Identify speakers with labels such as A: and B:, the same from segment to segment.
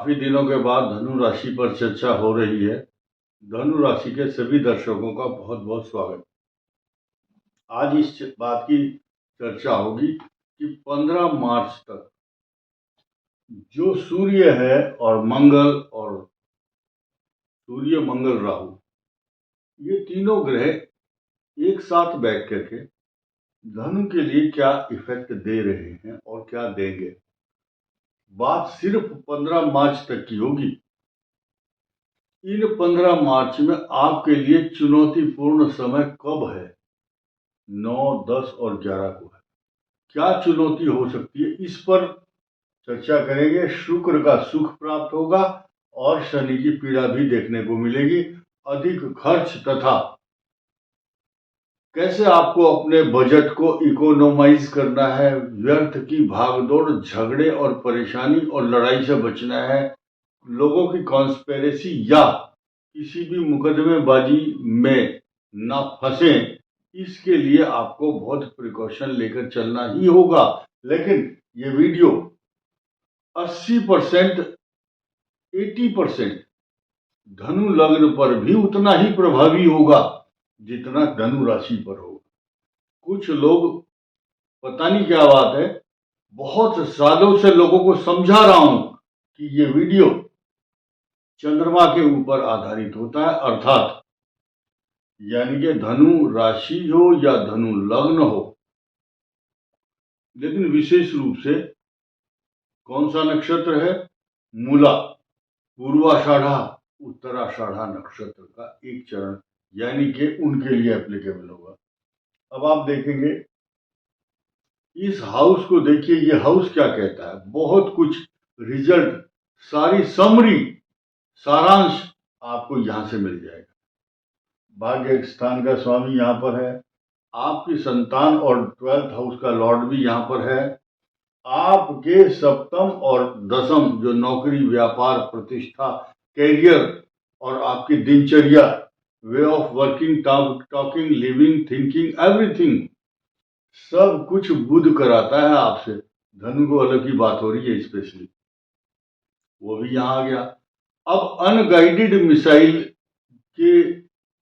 A: काफी दिनों के बाद धनु राशि पर चर्चा हो रही है। धनु राशि के सभी दर्शकों का बहुत बहुत स्वागत। आज इस बात की चर्चा होगी कि 15 मार्च तक जो सूर्य है और मंगल और सूर्य मंगल राहु, ये तीनों ग्रह एक साथ बैठ करके धनु के लिए क्या इफेक्ट दे रहे हैं और क्या देंगे। बात सिर्फ 15 मार्च तक की होगी। इन 15 मार्च में आपके लिए चुनौतीपूर्ण समय कब है? 9, 10 और 11 को है। क्या चुनौती हो सकती है, इस पर चर्चा करेंगे। शुक्र का सुख प्राप्त होगा और शनि की पीड़ा भी देखने को मिलेगी। अधिक खर्च तथा कैसे आपको अपने बजट को इकोनोमाइज करना है, व्यर्थ की भागदौड़, झगड़े और परेशानी और लड़ाई से बचना है, लोगों की कॉन्स्पिरेसी या किसी भी मुकदमेबाजी में ना फंसे, इसके लिए आपको बहुत प्रिकॉशन लेकर चलना ही होगा। लेकिन ये वीडियो 80%, 80% धनु लग्न पर भी उतना ही प्रभावी होगा जितना धनु राशि पर होगा। कुछ लोग, पता नहीं क्या बात है, बहुत सालों से लोगों को समझा रहा हूं कि ये वीडियो चंद्रमा के ऊपर आधारित होता है, अर्थात यानी कि धनु राशि हो या धनु लग्न हो, लेकिन विशेष रूप से कौन सा नक्षत्र है? मूला, पूर्वाषाढ़ा, उत्तराषाढ़ा नक्षत्र का एक चरण, यानी कि उनके लिए एप्लीकेबल होगा। अब आप देखेंगे इस हाउस को, देखिए ये हाउस क्या कहता है। बहुत कुछ रिजल्ट, सारी समरी, सारांश आपको यहां से मिल जाएगा। भाग्य स्थान का स्वामी यहां पर है, आपकी संतान और 12th हाउस का लॉर्ड भी यहां पर है। आपके सप्तम और दसम, जो नौकरी, व्यापार, प्रतिष्ठा, कैरियर और आपकी दिनचर्या, way of working, talking, living, thinking, everything, सब कुछ बुध कराता है आपसे। धनु को अलग की बात हो रही है, स्पेशली वो भी यहां आ गया। अब अनगाइडेड मिसाइल के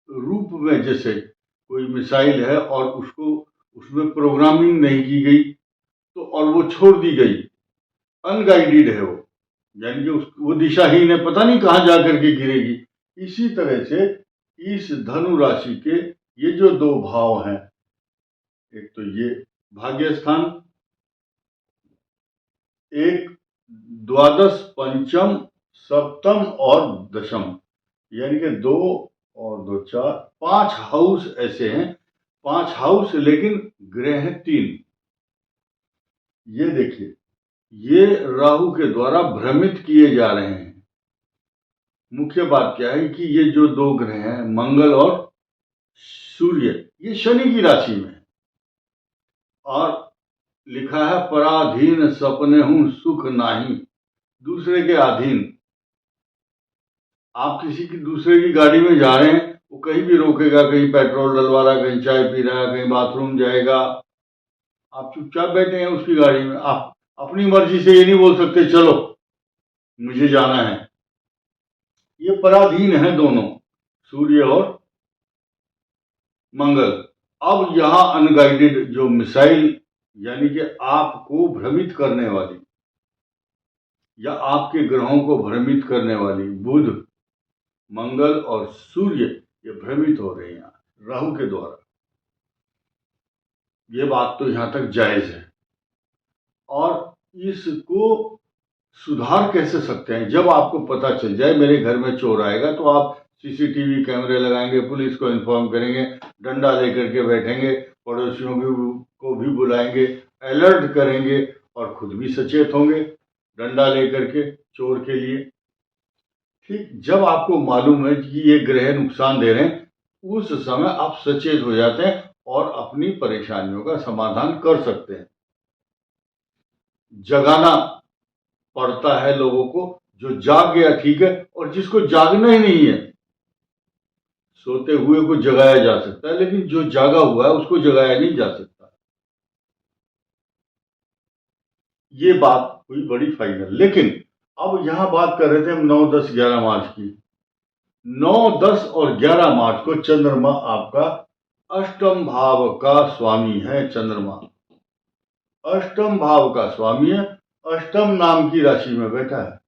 A: रूप में, जैसे कोई मिसाइल है और उसमें प्रोग्रामिंग नहीं की गई तो और वो छोड़ दी गई, अनगाइडेड है वो, यानी कि वो दिशाहीन है, पता नहीं कहां जाकर के गिरेगी। इसी तरह से इस धनु राशि के ये जो दो भाव हैं, एक तो ये भाग्य स्थान, एक द्वादश, पंचम, सप्तम और दशम, यानी कि 2 और 2 4, 5 हाउस ऐसे हैं। 5 हाउस, लेकिन ग्रह हैं 3। ये देखिए, ये राहु के द्वारा भ्रमित किए जा रहे हैं। मुख्य बात क्या है कि ये जो 2 ग्रह हैं, मंगल और सूर्य, ये शनि की राशि में है और लिखा है पराधीन सपने हूं सुख नाही, दूसरे के अधीन। आप किसी की दूसरे की गाड़ी में जा रहे हैं, वो कहीं भी रोकेगा, कहीं पेट्रोल डलवा रहा, कहीं चाय पी रहा, कहीं बाथरूम जाएगा, आप चुपचाप बैठे हैं उसकी गाड़ी में। आप अपनी मर्जी से ये नहीं बोल सकते चलो मुझे जाना है। ये पराधीन है दोनों, सूर्य और मंगल। अब यहां अनगाइडेड जो मिसाइल, यानी कि आपको भ्रमित करने वाली या आपके ग्रहों को भ्रमित करने वाली बुध, मंगल और सूर्य, ये भ्रमित हो रहे हैं राहु के द्वारा। ये बात तो यहां तक जायज है। और इसको सुधार कैसे सकते हैं? जब आपको पता चल जाए मेरे घर में चोर आएगा, तो आप सीसीटीवी कैमरे लगाएंगे, पुलिस को इन्फॉर्म करेंगे, डंडा लेकर के बैठेंगे, पड़ोसियों को भी बुलाएंगे, अलर्ट करेंगे और खुद भी सचेत होंगे डंडा लेकर के चोर के लिए। ठीक, जब आपको मालूम है कि ये ग्रह नुकसान दे रहे हैं, उस समय आप सचेत हो जाते हैं और अपनी परेशानियों का समाधान कर सकते हैं। जगाना पड़ता है लोगों को, जो जाग गया ठीक है, और जिसको जागना ही नहीं है, सोते हुए को जगाया जा सकता है, लेकिन जो जागा हुआ है उसको जगाया नहीं जा सकता। ये बात हुई बड़ी फाइनल। लेकिन अब यहाँ बात कर रहे थे हम 9, 10, 11 मार्च की। 9, 10 और 11 मार्च को चंद्रमा आपका अष्टम भाव का स्वामी है। चंद्रमा अष्टम भाव का स्वामी है, अष्टम नाम की राशि में बैठा है,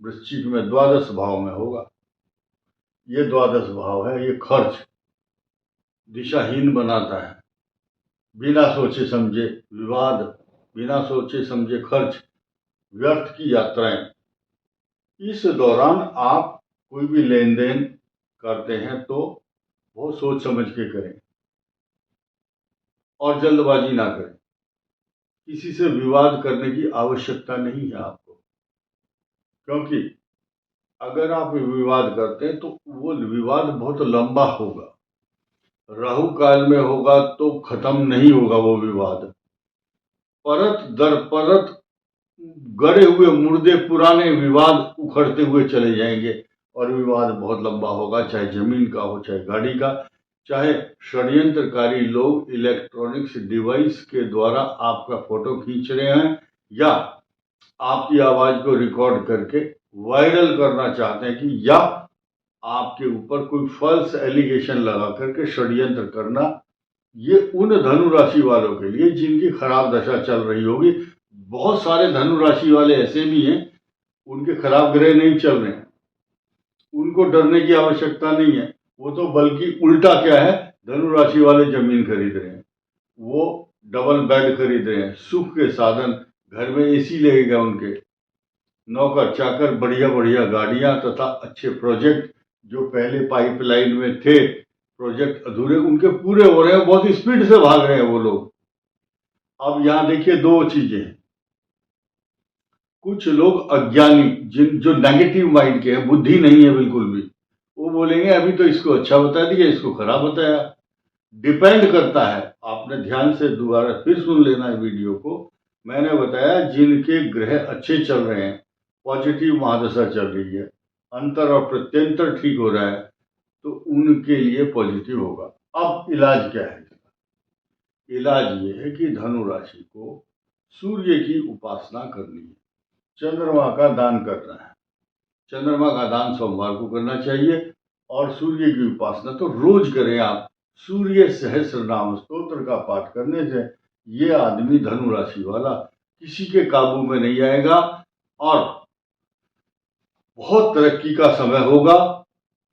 A: वृश्चिक में द्वादश भाव में होगा। ये द्वादश भाव है, ये खर्च दिशाहीन बनाता है, बिना सोचे समझे विवाद, बिना सोचे समझे खर्च, व्यर्थ की यात्राएं। इस दौरान आप कोई भी लेन देन करते हैं तो बहुत सोच समझ के करें और जल्दबाजी ना करें। किसी से विवाद करने की आवश्यकता नहीं है आपको, क्योंकि अगर आप विवाद करते हैं तो वो विवाद बहुत लंबा होगा, राहु काल में होगा तो खत्म नहीं होगा वो विवाद। परत दर परत गड़े हुए मुर्दे पुराने विवाद उखड़ते हुए चले जाएंगे और विवाद बहुत लंबा होगा, चाहे जमीन का हो, चाहे गाड़ी का, चाहे षड्यंत्रकारी लोग इलेक्ट्रॉनिक्स डिवाइस के द्वारा आपका फोटो खींच रहे हैं या आपकी आवाज को रिकॉर्ड करके वायरल करना चाहते हैं कि या आपके ऊपर कोई फॉल्स एलिगेशन लगा करके षड्यंत्र करना। ये उन धनु राशि वालों के लिए जिनकी खराब दशा चल रही होगी। बहुत सारे धनु राशि वाले ऐसे भी हैं, उनके खराब ग्रह नहीं चल रहे हैं, उनको डरने की आवश्यकता नहीं है। वो तो बल्कि उल्टा क्या है, धनु राशि वाले जमीन खरीद रहे हैं, वो डबल बेड खरीद रहे हैं, सुख के साधन, घर में एसी लगेगा उनके, नौकर चाकर, बढ़िया बढ़िया गाड़ियां तथा अच्छे प्रोजेक्ट जो पहले पाइपलाइन में थे, प्रोजेक्ट अधूरे, उनके पूरे हो रहे हैं, बहुत स्पीड से भाग रहे हैं वो लोग। अब यहां देखिए दो चीजें हैं। कुछ लोग अज्ञानी, जिन जो नेगेटिव माइंड के हैं, बुद्धि नहीं है बिल्कुल भी, वो बोलेंगे अभी तो इसको अच्छा बता दिया, इसको खराब बताया। डिपेंड करता है, आपने ध्यान से दोबारा फिर सुन लेना है वीडियो को। मैंने बताया जिनके ग्रह अच्छे चल रहे हैं, पॉजिटिव महादशा चल रही है, अंतर और प्रत्यंतर ठीक हो रहा है, तो उनके लिए पॉजिटिव होगा। अब इलाज क्या है इसका? इलाज ये है कि धनु राशि को सूर्य की उपासना करनी है, चंद्रमा का दान करना है। चंद्रमा का दान सोमवार को करना चाहिए और सूर्य की उपासना तो रोज करें आप। सूर्य सहस्त्र नाम स्तोत्र का पाठ करने से ये आदमी धनु राशि वाला किसी के काबू में नहीं आएगा और बहुत तरक्की का समय होगा,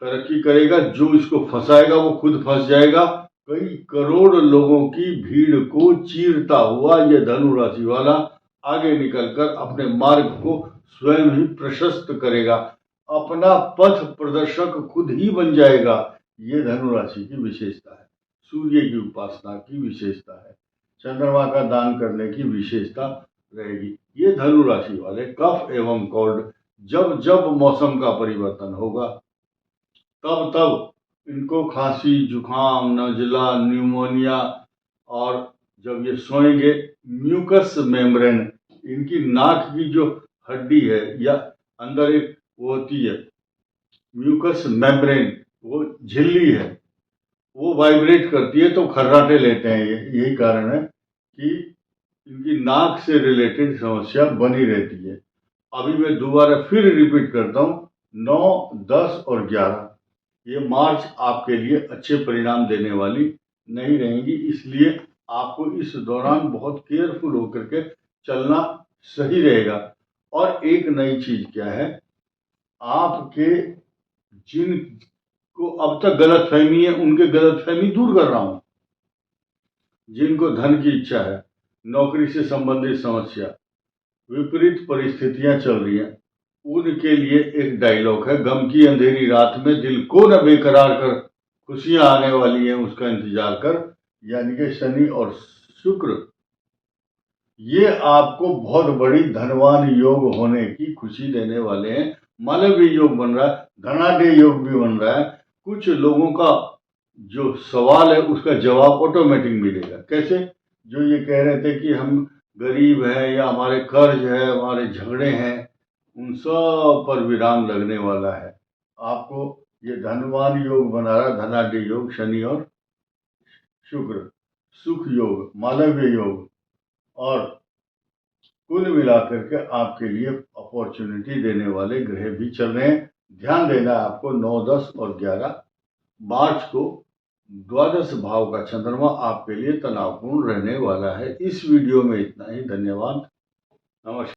A: तरक्की करेगा। जो इसको फंसाएगा वो खुद फंस जाएगा। कई करोड़ लोगों की भीड़ को चीरता हुआ ये धनु राशि वाला आगे निकलकर अपने मार्ग को स्वयं ही प्रशस्त करेगा, अपना पथ प्रदर्शक खुद ही बन जाएगा। ये धनु राशि की विशेषता है, सूर्य की उपासना की विशेषता है, चंद्रमा का दान करने की विशेषता रहेगी। ये धनु राशि वाले कफ एवं कोल्ड, जब जब मौसम का परिवर्तन होगा तब तब इनको खांसी, जुकाम, नजला, न्यूमोनिया, और जब ये सोएंगे म्यूकस मेम्ब्रेन, इनकी नाक की जो हड्डी है या अंदर एक वो होती है म्यूकस मेम्ब्रेन, वो झिल्ली है, वो वाइब्रेट करती है तो खर्राटे लेते हैं। यही कारण है कि इनकी नाक से रिलेटेड समस्या बनी रहती है। अभी मैं दोबारा फिर रिपीट करता हूँ, 9, 10 और 11 ये मार्च आपके लिए अच्छे परिणाम देने वाली नहीं रहेंगी, इसलिए आपको इस दौरान बहुत केयरफुल होकर के चलना सही रहेगा। और एक नई चीज क्या है, आपके जिनको अब तक गलतफहमी है उनके गलतफहमी दूर कर रहा हूं। जिनको धन की इच्छा है, नौकरी से संबंधित समस्या, विपरीत परिस्थितियां चल रही हैं, उनके लिए एक डायलॉग है, गम की अंधेरी रात में दिल को न बेकरार कर, खुशियां आने वाली हैं उसका इंतजार कर। यानी कि शनि और शुक्र ये आपको बहुत बड़ी धनवान योग होने की खुशी देने वाले हैं। मालव्य योग बन रहा है, धनाढ्य योग भी बन रहा है। कुछ लोगों का जो सवाल है उसका जवाब ऑटोमेटिक मिलेगा। कैसे? जो ये कह रहे थे कि हम गरीब हैं या हमारे कर्ज है, हमारे झगड़े हैं, उन सब पर विराम लगने वाला है। आपको ये धनवान योग बना रहा, धनाढ्य योग, शनि और शुक्र, सुख योग, मालव्य योग, और कुल मिलाकर के आपके लिए अपॉर्चुनिटी देने वाले ग्रह भी चल रहे हैं। ध्यान देना है आपको 9, 10 और 11 मार्च को द्वादश भाव का चंद्रमा आपके लिए तनावपूर्ण रहने वाला है। इस वीडियो में इतना ही। धन्यवाद। नमस्कार।